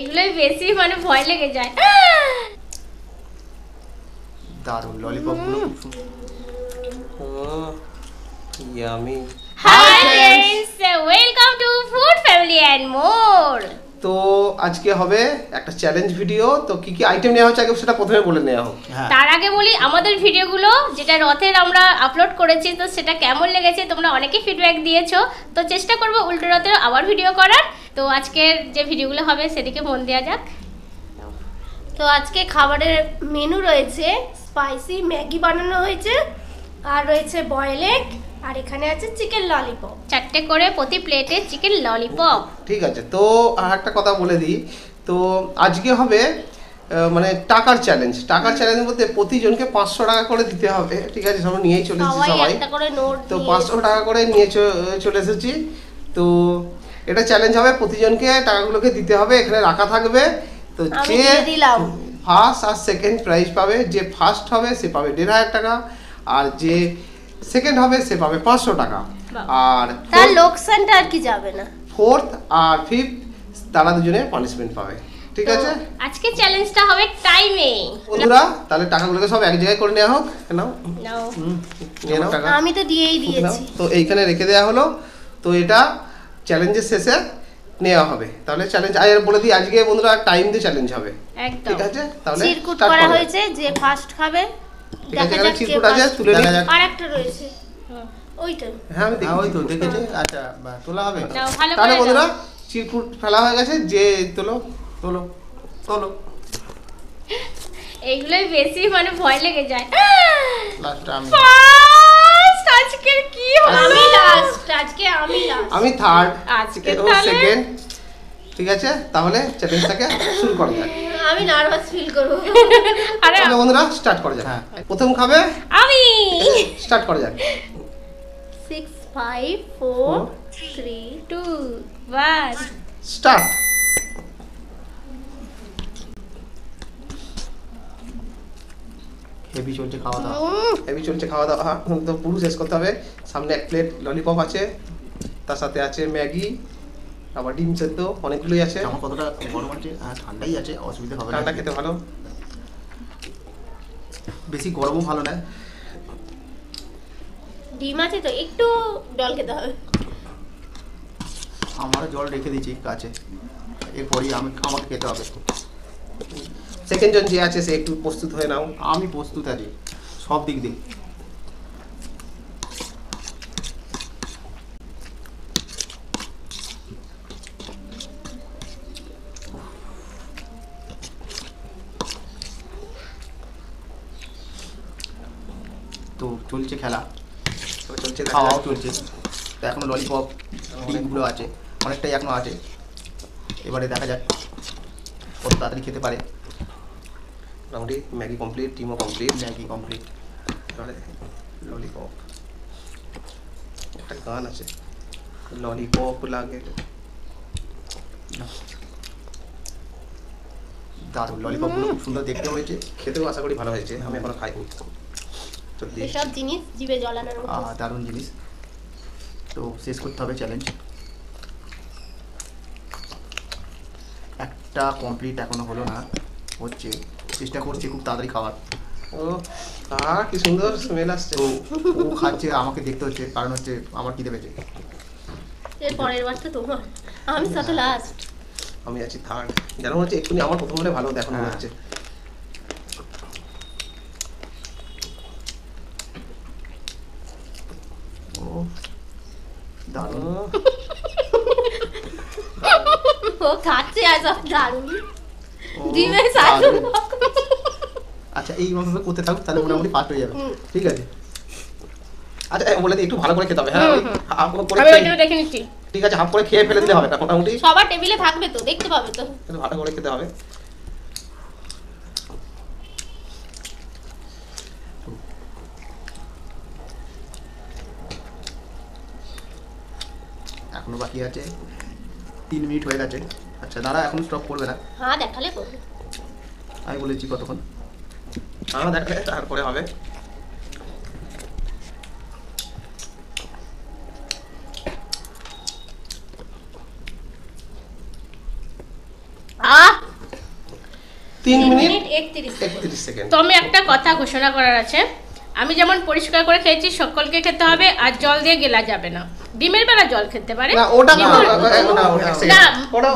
এগুলোই বেশি মানে ভয় লেগে যায়। দারুণ ললিপপ গুলো yummy. Hi friends, welcome to food family and more. তো আজকে হবে একটা চ্যালেঞ্জ ভিডিও। তো কি কি আইটেম নেওয়া হচ্ছে আগে সেটা প্রথমে বলে নেওয়া হোক। তার আগে বলি আমাদের ভিডিওগুলো যেটা রথের আমরা আপলোড করেছি তো সেটা কেমন লেগেছে, তোমরা অনেকেই ফিডব্যাক দিয়েছো। তো চেষ্টা করব উল্টো রথের আবার ভিডিও করার। তো আজকের যে ভিডিওগুলো হবে সেদিকে মন দেওয়া যাক। তো আজকে খাবারের মেনু রয়েছে স্পাইসি ম্যাগি বানানো হয়েছে, আর রয়েছে বয়েল এগ, আর এখানে আছে চিকেন ললিপপ। 4টে করে প্রতি প্লেটে চিকেন ললিপপ। ঠিক আছে, তো আর একটা কথা বলে দিই। তো আজকে হবে মানে টাকার চ্যালেঞ্জ। টাকার চ্যালেঞ্জ বলতে প্রতিজনকে 500 টাকা করে দিতে হবে। ঠিক আছে, সবাই নিয়েই চলে এসেছি সবাই। একটা করে নোট তো 500 টাকা করে নিয়ে চলে এসেছি। তো এটা চ্যালেঞ্জ হবে, প্রতিজনকে টাকাগুলোকে দিতে হবে, এখানে রাখা থাকবে। তো যে ফার্স্ট আর সেকেন্ড প্রাইজ পাবে, যে ফার্স্ট হবে সে পাবে 1500 টাকা, আর যে সেকেন্ড হবে সে পাবে 500 টাকা। আর তার লোকসানটা আর কি যাবে না। ফোর্থ আর ফিফথ তারা দুজনে পানিশমেন্ট পাবে। ঠিক আছে, আজকে চ্যালেঞ্জটা হবে টাইমে। বন্ধুরা তাহলে টাকাগুলোকে সব এক জায়গায় করে নেওয়া হোক। নাও নাও, নিয়ে নাও টাকা। আমি তো দিয়েই দিয়েছি। তো এইখানে রেখে দেওয়া হলো। তো এটা চ্যালেঞ্জের শেষে নেওয়া হবে। তাহলে চ্যালেঞ্জ আর বলে দিই, আজকে বন্ধুরা টাইম দিয়ে চ্যালেঞ্জ হবে। একদম ঠিক আছে, তাহলে চিরকুট করা হয়েছে, যে ফার্স্ট খাবে ঠিক আছে, এখানে চিরকুট আছে, তুলে নিয়ে যাক। আর একটা রয়েছে ওইটা। হ্যাঁ আমি দেখি, ওই তো দেখেছি। আচ্ছা তোলা হবে। নাও, ভালো তাহলে করে বন্ধুরা নাও। চিরকুট ফেলা হয়ে গেছে, যে তোলো তোলো তোলো। এইগুলোই বেশি মানে ভয় লেগে যায়। লাস্টটা আমি। ফার্স্ট আজকে কি হবে? আমি লাস্ট, আজকে আমি লাস্ট। আমি থার্ড, আজকে ও তাহলে সেকেন্ড। ঠিক আছে, তাহলে চ্যালেঞ্জটাকে শুরু করা যাক। আমি নার্ভাস ফিল করব। আরে তাহলে বন্ধুরা স্টার্ট করা যাক। হ্যাঁ। প্রথম খাবে, আমি স্টার্ট করা যাক। 6 5 4 3 2 1 স্টার্ট। হেভি চলছে খাওয়া দাওয়া। হেভি চলছে খাওয়া দাওয়া। তো পুরো শেষ করতে হবে। সামনে এক প্লেট ললিপপ আছে, তার সাথে আছে ম্যাগি, আবার ডিম সেদ্ধ, অনেকগুলোই আছে। আমার কতটা গরম আছে, ঠান্ডাই আছে, অসুবিধা হবে না। ঠান্ডা খেতে ভালো, বেশি গরমও ভালো না। ডিম আছে তো একটু জল খেতে হবে। আমারও জল রেখে দিয়েছি কাছে, এরপরই আমাকে খেতে হবে। সেকেন্ড জন যে আছে সে একটু প্রস্তুত হয়ে নাও। আমি প্রস্তুত আছি সব দিক দিয়ে। তো চলছে খেলা, তো চলছে, খাওয়াও চলছে। তো এখনো ললিপপ ডিমগুলো আছে, অনেকটাই এখনো আছে। এবারে দেখা যাক কত তাড়াতাড়ি খেতে পারে। মোটামুটি ম্যাগি কমপ্লিট, ডিমও কমপ্লিট, ম্যাগি কমপ্লিট। তাহলে ললিপপ, একটা গান আছে, ললিপপ লাগে। দারুণ, ললিপপগুলো খুব সুন্দর দেখতে হয়েছে। খেতেও আশা করি ভালো হয়েছে, আমি এখনো খাইনি। তো এসব জিনিস জিভে জল আনার মতো। দারুণ জিনিস। তো শেষ করতে হবে চ্যালেঞ্জ। একটা কমপ্লিট এখনো হলো না, হচ্ছে, চেষ্টা করছি খুব তাড়াতাড়ি খাওয়ার। ও কি সুন্দর স্মেল আসছে। তো ও খাচ্ছে, আমাকে দেখতে হচ্ছে, কারণ হচ্ছে আমার খিদে পেয়েছে। এর পরের বারটা তোমার, আমি সাথে লাস্ট। আমি আছি থার্ড। যেন হচ্ছে এক্ষুনি আমার প্রথম হলে ভালো হতো, এখন মনে হচ্ছে। ও দারুণ। ও খাচ্ছে আর সব দারুণ। ও, জিভে সাথে। দারুণ। আচ্ছা এই মতো করতে থাকুক, তাহলে মোটামুটি ফাস্ট হয়ে যাবে। ঠিক আছে। আচ্ছা বলে দিই, একটু ভালো করে খেতে হবে। হ্যাঁ, ওই হাফ করে আমি খেয়ে- ওইটাও দেখে নিচ্ছি। ঠিক আছে, হাফ করে খেয়ে ফেলে দিলে হবে না, মোটামুটি সবার টেবিলে থাকবে তো, দেখতে পাবে তো। একটু ভালো করে খেতে হবে। এখনো বাকি আছে, 3 মিনিট হয়ে গেছে। আচ্ছা দাঁড়া, এখন স্টপ করবে না, হ্যাঁ দেখালে করবে। আমি বলেছি কতক্ষণ। দেখালে তারপরে হবে। আহ 3 মিনিট 31 31 সেকেন্ড। তো আমি একটা কথা ঘোষণা করার আছে, আমি যেমন পরিষ্কার করে খেয়েছি সকলকে খেতে হবে, আর জল দিয়ে গেলা যাবে না। ডিমের বেলা জল খেতে পারে না ওটা ডিমের- না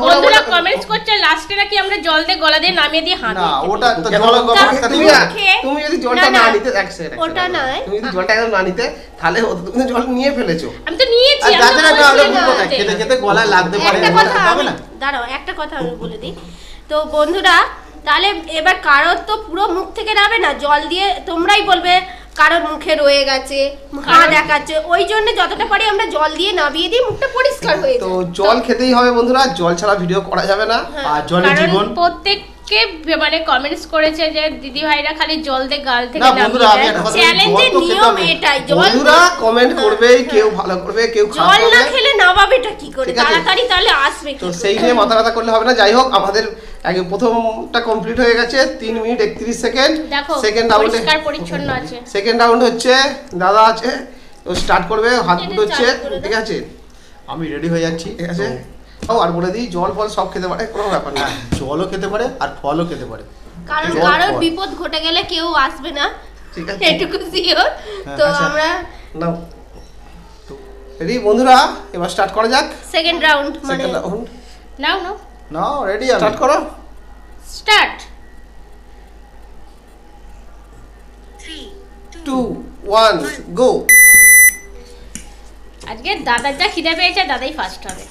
বন্ধুরা কমেন্টস করছে লাস্টে নাকি আমরা জল দিয়ে গলা দিয়ে নামিয়ে দিয়ে হাত না দিই। ওটা তো কেন? জল তুমি যদি জলটা না, না না, নিতে এক সেকেন্ড, ওটা নয়। তুমি যদি জলটা একদম না নিতে তাহলে তুমি জল নিয়ে ফেলেছো। আমি তো নিয়েছি, আর আমি তো যাতে না বলছি ভুল না কথা, খেতে। খেতে খেতে গলায় লাগতে পারে একটা কথা হবে না। দাঁড়াও, একটা কথা আমি বলে দিই। তো বন্ধুরা তাহলে এবার কারোর তো পুরো মুখ থেকে যাবে না, জল দিয়ে তোমরাই বলবে কারোর মুখে রয়ে গেছে, হাঁ দেখাচ্ছে, ওই জন্য যতটা পারি আমরা জল দিয়ে নামিয়ে দিই, মুখটা পরিষ্কার হয়ে তো যায়। জল খেতেই হবে বন্ধুরা, জল ছাড়া ভিডিও করা যাবে না। আর জলের কারণ জীবন। প্রত্যেককে মানে কমেন্টস করেছে যে দিদি ভাইরা খালি জল দিয়ে গাল থেকে না, বন্ধুরা, আমি নামিয়ে একটা দেয়। কথা- চ্যালেঞ্জের জল তো খেতে নিয়ম হবে। এটাই, জল বন্ধুরা কমেন্ট করবে, কেউ ভালো করবে কেউ খারাপ জল না করবে। খেলে নামাবেটা কি করে, ঠিক আছে। তাড়াতাড়ি তাহলে আসবে কি তো করে? সেই নিয়ে মাথা ব্যথা করলে হবে না। যাই হোক আমাদের আগে প্রথমটা কমপ্লিট হয়ে গেছে 3 মিনিট 31 সেকেন্ড। দেখো সেকেন্ড রাউন্ডে পরিষ্কার পরিচ্ছন্ন আছে। সেকেন্ড রাউন্ড হচ্ছে দাদা আছে, ও স্টার্ট করবে, হাত এটা হচ্ছে, চালু করে দাও। ঠিক আছে আমি রেডি হয়ে যাচ্ছি। ঠিক আছে। ও আর বলে দিই জল ফল সব খেতে পারে, কোনো ব্যাপার না। হ্যাঁ, জলও খেতে পারে আর ফলও খেতে পারে। কারণ জল কারোর ফল। বিপদ ঘটে গেলে কেউ আসবে না, ঠিক আছে এটুকু শিওর। তো আচ্ছা। আমরা নাও রেডি বন্ধুরা, এবার স্টার্ট করা যাক। সেকেন্ড রাউন্ড মানে সেকেন্ড রাউন্ড নাও নাও নাও রেডি আমি। স্টার্ট করো। স্টার্ট। 2 1 গো। আজকে দাদার যা খিদে পেয়েছে দাদাই ফার্স্ট হবে।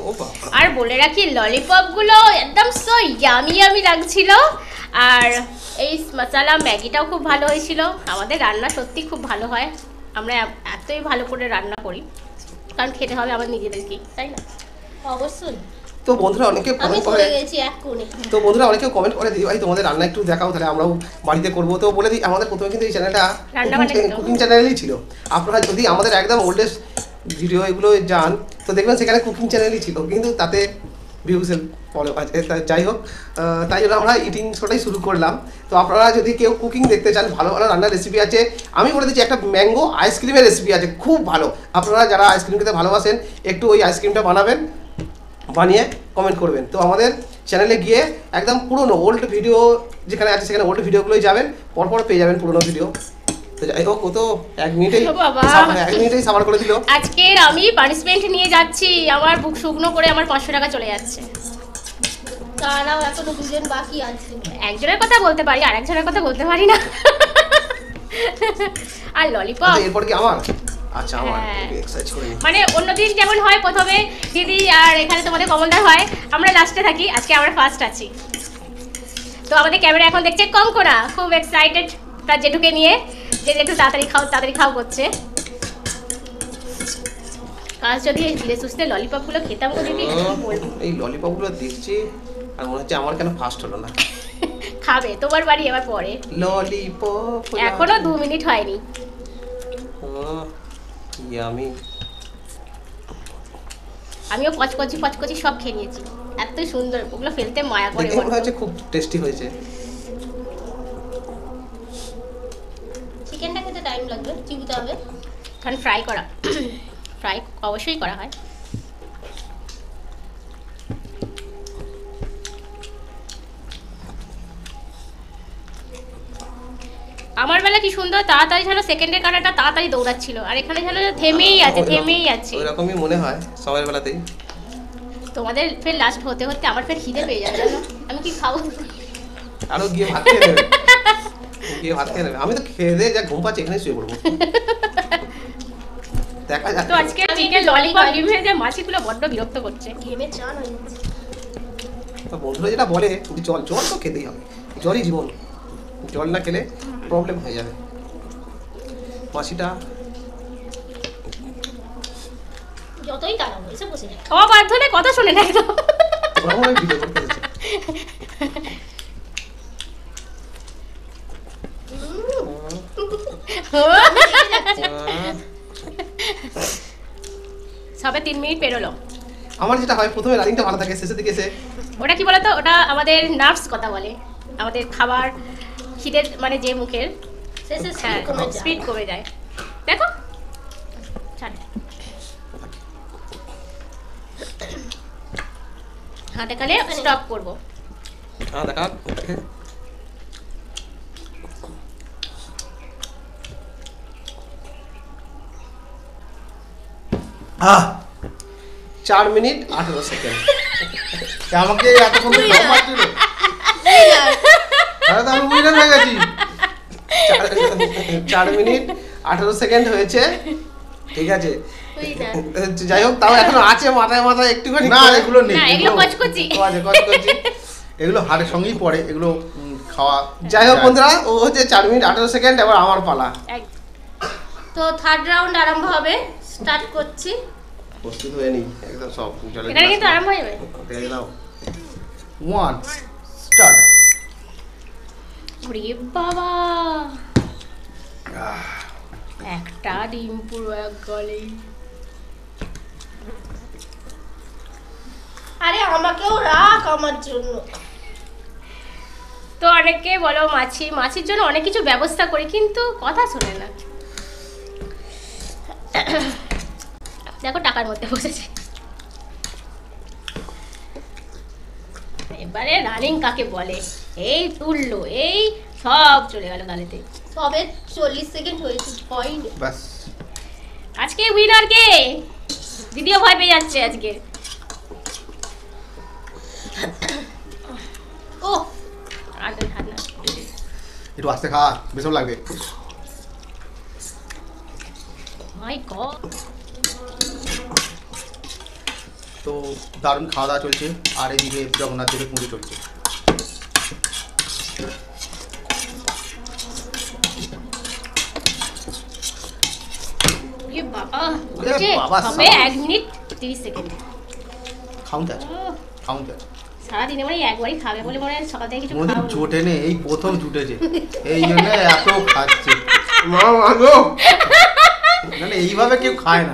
ও বাবা, আর বলে রাখি ললিপপ গুলো একদম সো ইয়ামি ইয়ামি লাগছিল, আর এই মশলা ম্যাগিটাও খুব ভালো হয়েছিল। আমাদের রান্না সত্যি খুব ভালো হয়, আমরা এতই ভালো করে রান্না করি, কারণ খেতে হবে আমার নিজেদেরকেই, তাই না? অবশ্যই তো বন্ধুরা অনেকে আমি কমেন্ট করে, পড়ে গেছি এক কোণে। তো বন্ধুরা অনেকে কমেন্ট করে দিই ভাই তোমাদের রান্না একটু দেখাও, তাহলে আমরাও বাড়িতে করবো। তো বলে দিই আমাদের প্রথমে কিন্তু এই চ্যানেলটা রান্না বান্না করতে কুকিং চ্যানেলই ছিল। আপনারা যদি আমাদের একদম ওল্ডেস্ট ভিডিও এগুলো যান তো দেখবেন সেখানে কুকিং চ্যানেলই ছিল, কিন্তু তাতে ভিউসের ফলো আছে। যাই হোক তাই জন্য আমরা ইটিং শোটাই শুরু করলাম। তো আপনারা যদি কেউ কুকিং দেখতে চান, ভালো ভালো রান্নার রেসিপি আছে। আমি বলে দিচ্ছি একটা ম্যাঙ্গো আইসক্রিমের রেসিপি আছে, খুব ভালো। আপনারা যারা আইসক্রিম খেতে ভালোবাসেন একটু ওই আইসক্রিমটা বানাবেন, বানিয়ে কমেন্ট করবেন। তো আমাদের চ্যানেলে গিয়ে একদম পুরনো ওল্ড ভিডিও যেখানে আছে সেখানে ওল্ড ভিডিওগুলোই যাবেন, পরপর পেয়ে যাবেন পুরনো ভিডিও। তো যাই হোক, ও তো 1 মিনিটেই বাবা। 1 মিনিটেই সাবার করে দিল। আজকে আমি পানিশমেন্ট নিয়ে যাচ্ছি, আমার বুক শুকনো করে আমার 500 টাকা চলে যাচ্ছে। তারাও এখনো দুজন বাকি আছে। একজনের কথা বলতে পারি, আর একজনের কথা বলতে পারি না। আর ললিপপ আচ্ছা, এরপর কি আমার? আচ্ছা আমার হ্যাঁ। এক্সারসাইজ করে নিই। মানে অন্যদিন যেমন হয় প্রথমে দিদি আর এখানে তোমাদের কমলদার হয়, আমরা লাস্টে থাকি, আজকে আমরা ফার্স্ট আছি। তো আমাদের ক্যামেরা এখন দেখছে কঙ্কনা, খুব এক্সাইটেড তার জেঠুকে নিয়ে, যে জেঠু তাড়াতাড়ি খাও করছে। আজ যদি ধীরে সুস্থে ললিপপগুলো খেতাম গো দিদি, কি বলবো। এই ললিপপগুলো দেখছি আর মনে হচ্ছে আমার কেন ফার্স্ট হলো না। খাবে তোমার বাড়ি এবার পরে, ললিপপ এখনো 2 মিনিট হয়নি। ইয়ামি। আমিও পচকচি সব খেয়ে নিয়েছি, এত সুন্দর, ওগুলো ফেলতে মায়া করে দেখে মনে হচ্ছে খুব টেস্টি হয়েছে। চিকেনটা খেতে টাইম লাগবে, চিবিতে হবে। কারণ ফ্রাই করা ফ্রাই অবশ্যই করা হয়। আমার বেলা কি সুন্দর তাড়াতাড়ি যেন সেকেন্ডের কাটাটা তাড়াতাড়ি দৌড়াচ্ছিল, আর এখানে যেন থেমেই আছে। ওইরকমই মনে হয় সবার বেলাতেই। তোমাদের ফের লাস্ট হতে হতে আমার ফের খিদে পেয়ে যাবে, জানো আমি কি খাবো। আরো গিয়ে ভাত খেয়ে নেবে, গিয়ে ভাত খেয়ে নেবে। আমি তো খেয়ে দিয়ে যা ঘুম পাচ্ছি এখানে শুয়ে পড়বো। দেখা যাক। তো আজকে চিকেন ললিপপ ডিমে যে মাছিগুলো বড্ড বিরক্ত করছে। ঘেমে চান হয়ে যাচ্ছে। তো বন্ধুরা যেটা বলে যে জল তো খেতেই হবে, জলই জীবন, জল না খেলে প্রবলেম হয়ে যাবে। মাছিটা যতই তাড়াবো এসে বসে যায়। অবাধ্য হলে কথা শুনে নেয় তো। ওরকমই ভিডিও করতে হচ্ছে। সবে 3 মিনিট পেরোলো। আমার যেটা হয় প্রথমে রানিংটা ভালো থাকে, শেষের দিকে এসে ওটা কি বলতো, ওটা আমাদের নার্ভস কথা বলে, আমাদের খাবার খিদের মানে যে মুখের শেষে স্পিড কমে যায়। দেখো ছাড়। হাতে কালে স্টপ করবো। দেখা 4 মিনিট 18 সেকেন্ড। আমাকে এতক্ষণ ধরে কম মারছিল। তাহলে তো আমি উইনার হয়ে গেছি। 4 মিনিট 18 সেকেন্ড হয়েছে, ঠিক আছে। যাই হোক, তাও এখনো আছে মাথায় মাথায় একটুখানি। না এগুলো নেই, না এগুলো কচকচি। কচকচি। এগুলো হাড়ের সঙ্গেই পড়ে, এগুলো খাওয়া। যাই হোক বন্ধুরা, ও হচ্ছে 4 মিনিট 18 সেকেন্ড। এবার আমার পালা। তো থার্ড রাউন্ড আরম্ভ হবে, স্টার্ট করছি। প্রস্তুত হয়ে নি একদম সব জলে। এখানে কিন্তু আরম্ভ হয়ে যাবে। দেখে দাও। 1 স্টার্ট। ওরে বাবা, একটা ডিম পুরো এক গলে। আরে আমাকেও রাখ আমার জন্য। তো অনেকে বলো মাছির জন্য অনেক কিছু ব্যবস্থা করি, কিন্তু কথা শোনে না। দেখো টাকার মধ্যে বসেছে। এবারে রানিং কাকে বলে, এই তুললো, এই সব চলে গেল গালেতে। তবে 40 সেকেন্ড হয়েছে, পয়েন্ট। বাস। আজকে উইনার কে? দিদিও ভয় পেয়ে যাচ্ছে আজকে। ও আর হাত না, একটু আস্তে খা, বেশি লাগবে। মাই গড। তো দারুণ খাওয়া দাওয়া চলছে, আর এদিকে জগন্নাথ দেবের পুজো চলছে। বাবা, বাবা, হবে 1 মিনিট 30 সেকেন্ড। খাউন আছে, খাউন আছে। সারাদিনে মানে একবারই খাবে বলে মনে হয় সকাল থেকে কিছু মনে খাও। জোটে নে, এই প্রথম জুটেছে, এই জন্য এত খাচ্ছে। মা মাগো, মানে এইভাবে কেউ খায় না।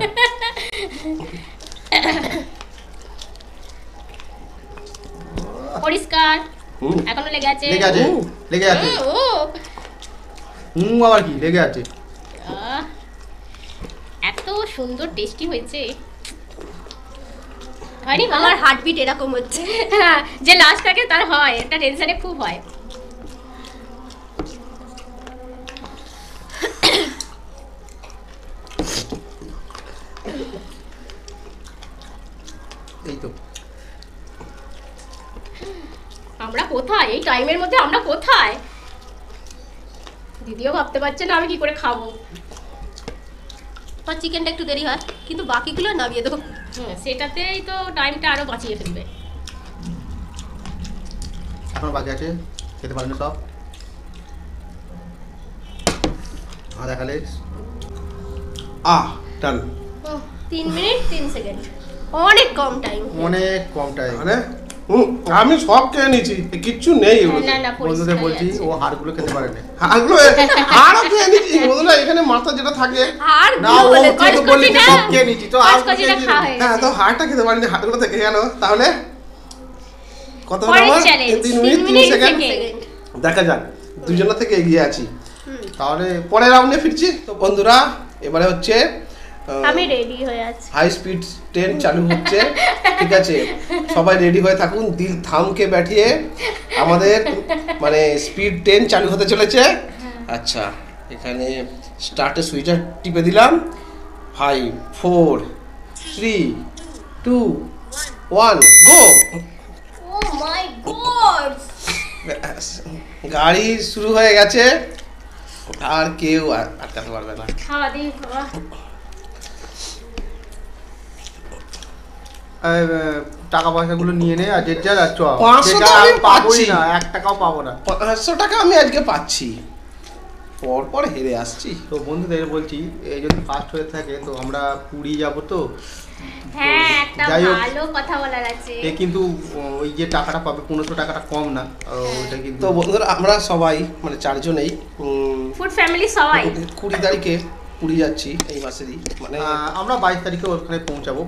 পরিষ্কার এখনো লেগে আছে। লেগে আছে, লেগে আছে। ও আবার কি লেগে আছে? এত সুন্দর টেস্টি হয়েছে। হয়নি আমার হার্টবিট এরকম হচ্ছে। হ্যাঁ, যে লাস্ট থাকে তার হয়, একটা টেনশনে খুব হয়। এই তো আমরা কোথায় এই টাইমের মধ্যে, আমরা কোথায়? দিদিও ভাবতে পারছে না আমি কি করে খাবো। আর চিকেনটা একটু দেরি হয়, কিন্তু বাকিগুলো নামিয়ে দেবো। সেটাতেই তো টাইমটা আরো বাঁচিয়ে ফেলবে। এখন বাকি আছে, খেতে পারেন সব। দেখালে ডান। 3 মিনিট 3 সেকেন্ড, অনেক কম টাইম। অনেক কম টাইম। মানে আমি সব খেয়ে নিয়েছি, কিচ্ছু নেই এগুলো। না না, বন্ধুদের বলছি ও হাড়গুলো খেতে পারে না। হাড়ও খেয়ে নিয়েছি বন্ধুরা, এখানে মাথা যেটা থাকে। আর না, ও তো বললি যে সব খেয়ে নিয়েছি, তো আর কচকচিটা খাওয়া হয়ে হ্যাঁ, গেছে। তো হাড়টা খেতে পারিনি, হাড়গুলো থেকে গেল। তাহলে কত হলো পরের আমার? challenge, 3 minute 3 3 second. সেকেন্ড। দেখা যাক, দুজনের থেকে এগিয়ে আছি। তাহলে পরের রাউন্ডে ফিরছি। তো বন্ধুরা, এবারে হচ্ছে আমি রেডি হয়ে আছি। হাই স্পিড ট্রেন চালু হচ্ছে, ঠিক আছে। সবাই রেডি হয়ে থাকুন, দিল থামকে बैठिए। আমাদের মানে স্পিড ট্রেন চালু হতে চলেছে। আচ্ছা, এখানে স্টার্টের সুইচটা টিপে দিলাম। 5 4 3 2 1 গো। ও মাই গড, গাড়ি শুরু হয়ে গেছে, আর কেউ আটকাতে পারবে না। খাওয়া দিই বাবা। টাকা পয়সাগুলো নিয়ে নে, আর যে যা চ। 500 যেটা তো আমি পাবোই পাচ্ছি না, 1 টাকাও পাবো না। 500 টাকা আমি আজকে পাচ্ছি, পর হেরে আসছি। তো বন্ধুদের বলছি, এই যদি ফার্স্ট হয়ে থাকে তো আমরা পুরী যাবো। তো হ্যাঁ, একটা যাই হোক, ভালো কথা বলার আছে। এ কিন্তু ওই যে টাকাটা পাবে 1500 টাকাটা কম না, ওইটা কিন্তু। তো বন্ধুরা, আমরা সবাই মানে 4 জনেই ফুড ফ্যামিলি সবাই 20 তারিখে পুরী যাচ্ছি, এই মাসেরই। মানে আমরা 22 তারিখে ওখানে পৌঁছাবো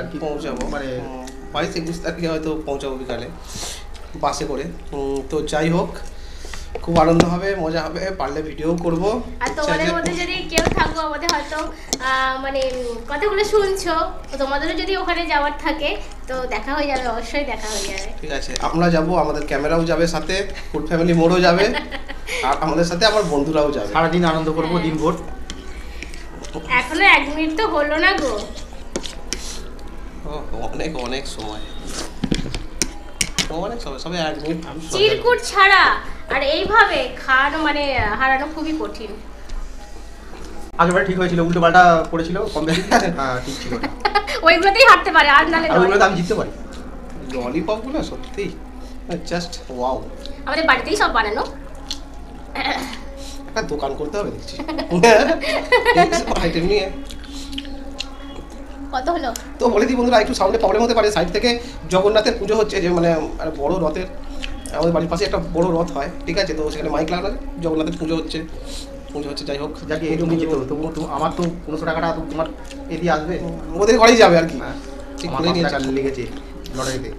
আর কি। পৌঁছাবো মানে 22-21 তারিখে হয়তো পৌঁছাবো বিকালে বাসে করে। তো যাই হোক, খুব আনন্দ হবে, মজা হবে, পারলে ভিডিও করব। আর তোমাদের মধ্যে যদি কেউ থাকো আমাদের হয়তো মানে কথাগুলো শুনছো, তো তোমাদেরও যদি ওখানে যাওয়ার থাকে তো দেখা হয়ে যাবে, অবশ্যই দেখা হয়ে যাবে। ঠিক আছে, আমরা যাব, আমাদের ক্যামেরাও যাবে সাথে, ফুল ফ্যামিলি মোড়ও যাবে, আর আমাদের সাথে আমার বন্ধুরাও যাবে। সারাদিন আনন্দ করবো, দিনভর। এখনো 1 মিনিট তো হলো না গো। অনেক অনেক সময়, অনেক সময়, সবাই 1 মিনিট। চিরকুট ছাড়া আর এইভাবে খাওয়ানো মানে হারানো খুবই কঠিন। আগেরবার ঠিক হয়েছিল, উল্টো পাল্টা পড়েছিল, কম বেশি ঠিক ছিল। ওইগুলোতেই হারতে পারে, আর নালে আর ওইগুলোতে আমি জিততে পারি। ললিপপগুলো সত্যি জাস্ট ওয়াও। আমাদের বাড়িতেই সব বানানো। একটা দোকান করতে হবে দেখছি আইটেম নিয়ে। কত হলো? তো বলে দিই বন্ধুরা, একটু সাউন্ডে প্রবলেম হতে পারে, সাইড থেকে জগন্নাথের পুজো হচ্ছে, যে মানে বড় রথের, আমাদের বাড়ির পাশে একটা বড় রথ হয়, ঠিক আছে, তো সেখানে মাইক লাগানো, জগন্নাথের পুজো হচ্ছে, যাই হোক, যাকে একটু নিচে তো তবু আমার তো 1500 টাকাটা তোমার এদিকে আসবে, ওদের ঘরেই যাবে আর কি। ঠিক আমার করে নিয়ে টাকা লেগেছে লটারিতে,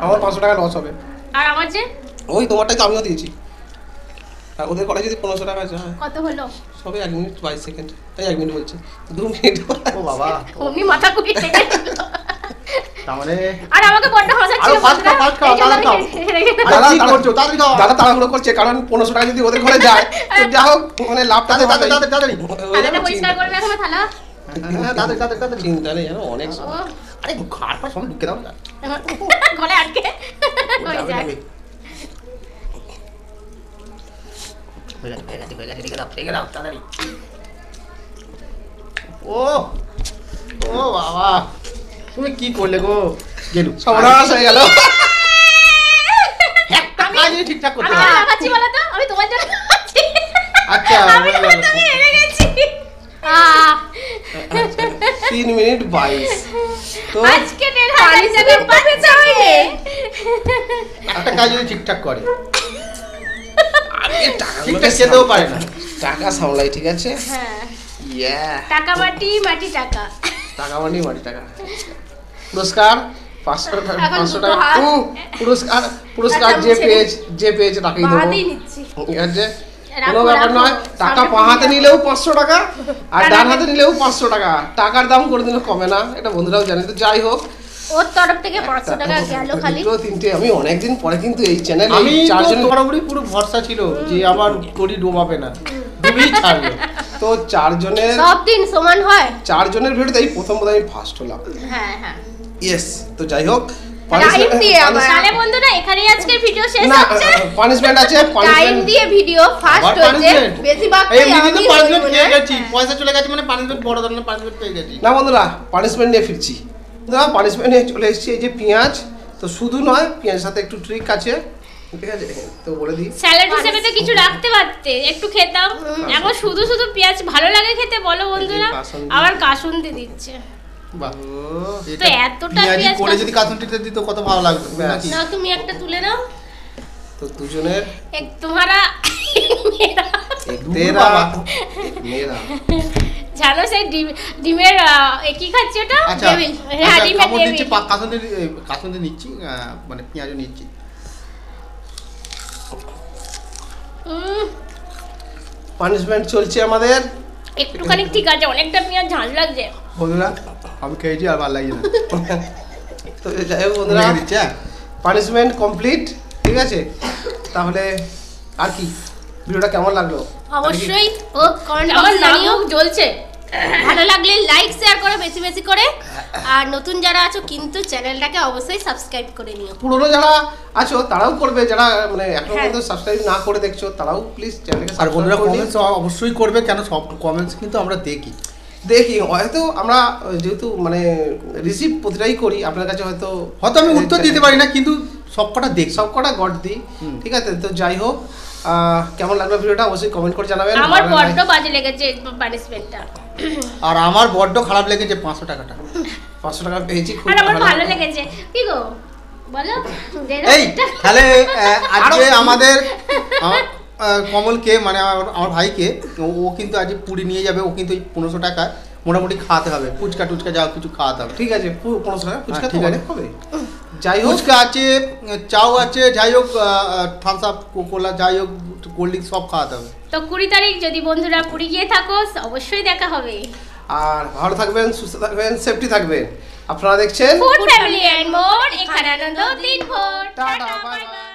আমার 500 টাকা লস হবে। আর আমার যে ওই তোমারটাই তো আমিও দিয়েছি, আর ওদের ঘরে যদি 1500 টাকা যায়, কত হলো? সবে 1 মিনিট 22 সেকেন্ড, তাই 1 মিনিট বলছে, 2 মিনিট। ও বাবা, অমনি মাথা কুপিয়ে থেকে গেল। তার মানে আর আমাকে বড্ড হাসাচ্ছিল। আরো ফাস্ট খাও, তাড়াতাড়ি খাও। দাদা কি করছো? তাড়াতাড়ি খাও। দাদা তাড়াহুড়ো করছে, কারণ 1500 টাকা যদি ওদের ঘরে যায়, তো যা হোক মানে লাভটা তো তাড়াতাড়ি হবেই। তাড়াতাড়ি হয়ে যাবে, থালাটা পরিষ্কার করবে এখন থালা। হ্যাঁ, তাড়াতাড়ি চিন্তা নেই, জানো অনেক ও, সময়। আরে খাওয়ার পর সব ঢুকে দাও না, গলে আটকে হয়ে যাবে, যায়। যাবে। হয়ে গেছে, রেখে দাও, তাড়াতাড়ি। ও ও বাবা, তুমি কি করলে গো? গেলু সর্বনাশ হয়ে গেল। একটা কাজই ঠিকঠাক করতে আমি হবে। কেন খাচ্ছি বলো তো? আমি তোমার জন্য খাচ্ছি। আচ্ছা, আমি হয়ে গেল। হয়তো আমি হেরে গেছি। 3 মিনিট 22। তো আজকে 1500 টাকা পাচ্ছে। একটা কাজ যদি ঠিকঠাক করে, আগে টাকাগুলোকে ঠিকঠাক খেতেও পারে না। টাকা সামলাই, ঠিক আছে। হ্যাঁ, ইয়া, টাকা মাটি মাটি টাকা। টাকা মানি মাটি টাকা। পুরস্কার 500 টাকা, এখন 500 দুটো টাকা। হাত। পুরস্কার যে পেয়েছে তাকেই দেবো, বাদেই নিচ্ছি। ঠিক আছে। রাখো, কোনো ব্যাপার রাখো। নয়, টাকা সামনে বাঁ হাতে নিলেও 500 টাকা, আর ডান ডান হাতে হাতে নিলেও 500 টাকা। টাকার দাম কোনোদিনও কমে না, এটা বন্ধুরাও জানে। তো যাই হোক, ওর তরফ থেকে 500 টাকা গেল খালি। দুটো তিনটে, আমি অনেকদিন পরে কিন্তু এই চ্যানেলে আমি তো চারজন, তোমার উপরই পুরো ভরসা ছিল যে আমার তরি ডোবাবে না, ডুবেই ছাড়বে। তো চারজনের সব দিন সমান হয়। ভিডিওতে এই প্রথম বোধহয় আমি ফার্স্ট হলাম। হ্যাঁ হ্যাঁ। ইয়েস, তো যাই হোক, Time দিয়ে আবার। তাহলে বন্ধুরা এখানেই আজকের ভিডিও শেষ না, হচ্ছে। পানিশমেন্ট আছে, টাইম পানিশমেন্ট দিয়ে ভিডিও ফার্স্ট আবার হচ্ছে, punishment? বেশিরভাগ এই আমি মিনি তো পানিশমেন্ট হই পেয়ে না। গেছি, পয়সা চলে গেছে মানে পানিশমেন্ট, বড় ধরনের পানিশমেন্ট পেয়ে গেছি। না বন্ধুরা, পানিশমেন্ট নিয়ে ফিরছি। বন্ধুরা, পানিশমেন্ট নিয়ে চলে এসেছি। এই যে পেঁয়াজ, তো শুধু নয়, পেঁয়াজের সাথে একটু ট্রিক আছে, ঠিক আছে, তো বলে দিই। স্যালাড হিসেবে তো কিছু রাখতে পারতে, একটু খেতাম। এখন শুধু শুধু পেঁয়াজ ভালো লাগে খেতে বলো বন্ধুরা? কাসুন্দি। আবার কাসুন্দি দিচ্ছে। বাহ, তো এতটা পেঁয়াজি পেঁয়াজ করে যদি কাসুন্দিতে দিত কত ভালো লাগতো নাকি? নাও, তুমি একটা তুলে নাও। তো দুজনের এক তোমারা তেরা বাবা। মেরা। জানো সেই ডিমের কি খাচ্ছি ওটা? আচ্ছা, ডেভিল। হ্যাঁ, ডিমের কামড় দিচ্ছি, ডেভিল। কাসুন্দি নিচ্ছি, মানে পেঁয়াজও নিচ্ছি। পানিশমেন্ট চলছে আমাদের। একটুখানি ঠিক আছে, অনেকটা পেঁয়াজ ঝাঁঝ লাগছে। বন্ধুরা, আমি খেয়েছি আর ভালো লাগছে না। তো যাই হোক বন্ধুরা, রেখে দিচ্ছি, হ্যাঁ। পানিশমেন্ট কমপ্লিট, ঠিক আছে। তাহলে আর কি, ভিডিওটা কেমন লাগলো? অবশ্যই ও Comment আমার box এ নাক জানিও। মুখ জ্বলছে। ভালো লাগলে লাইক শেয়ার করো বেশি বেশি করে, আর নতুন যারা আছো কিন্তু চ্যানেলটাকে অবশ্যই সাবস্ক্রাইব করে নিও। পুরোনো যারা আছো তারাও করবে, যারা মানে এখনো হ্যাঁ। পর্যন্ত সাবস্ক্রাইব না করে দেখছো তারাও প্লিজ চ্যানেলকে আর বন্ধুরা সাবস্ক্রাইব করে দিও। কমেন্টস অবশ্যই করবে, কেন সব কমেন্টস কিন্তু আমরা দেখি। দেখি, হয়তো আমরা যেহেতু মানে রিসিভ প্রতিটাই করি, আপনার কাছে হয়তো আমি উত্তর দিতে পারি না, কিন্তু সবকটা দেখি। সব কটা গড দিই, ঠিক আছে। তো যাই হোক, কেমন লাগলো ভিডিওটা অবশ্যই কমেন্ট করে জানাবেন। আমার আর বড্ড বাজে লেগেছে পানিশমেন্টটা। আর আমার বড্ড খারাপ লেগেছে 500 টাকাটা। 500 টাকা পেয়েছি, খুব আর আমার ভালো। ভালো লেগেছে। কি গো বলো? এই তাহলে আজকে আমাদের কমলকে, মানে আমার ভাইকে, ও কিন্তু আজ পুরী নিয়ে যাবে। ও কিন্তু 1500 টাকা মোটামুটি খাওয়াতে হবে, ফুচকা টুচকা যা কিছু খাওয়াতে হবে। ঠিক আছে, 1500 টাকা ফুচকা তো ঠিক আছে। অনেক হবে। যাই হোক ফুচকা আছে, চাও আছে, যাই হোক থামস আপ, কোলা, যাই হোক কোল্ড ড্রিঙ্ক সব খাওয়াতে হবে। তো 20 তারিখ যদি বন্ধুরা পুরী গিয়ে থাকো অবশ্যই দেখা হবে। আর ভালো থাকবেন, সুস্থ থাকবেন, সেফটি থাকবেন। আপনারা দেখছেন ফুড ফ্যামিলি এন্ড মোর, এখানে আনন্দ দিনভর। Tata, bye bye.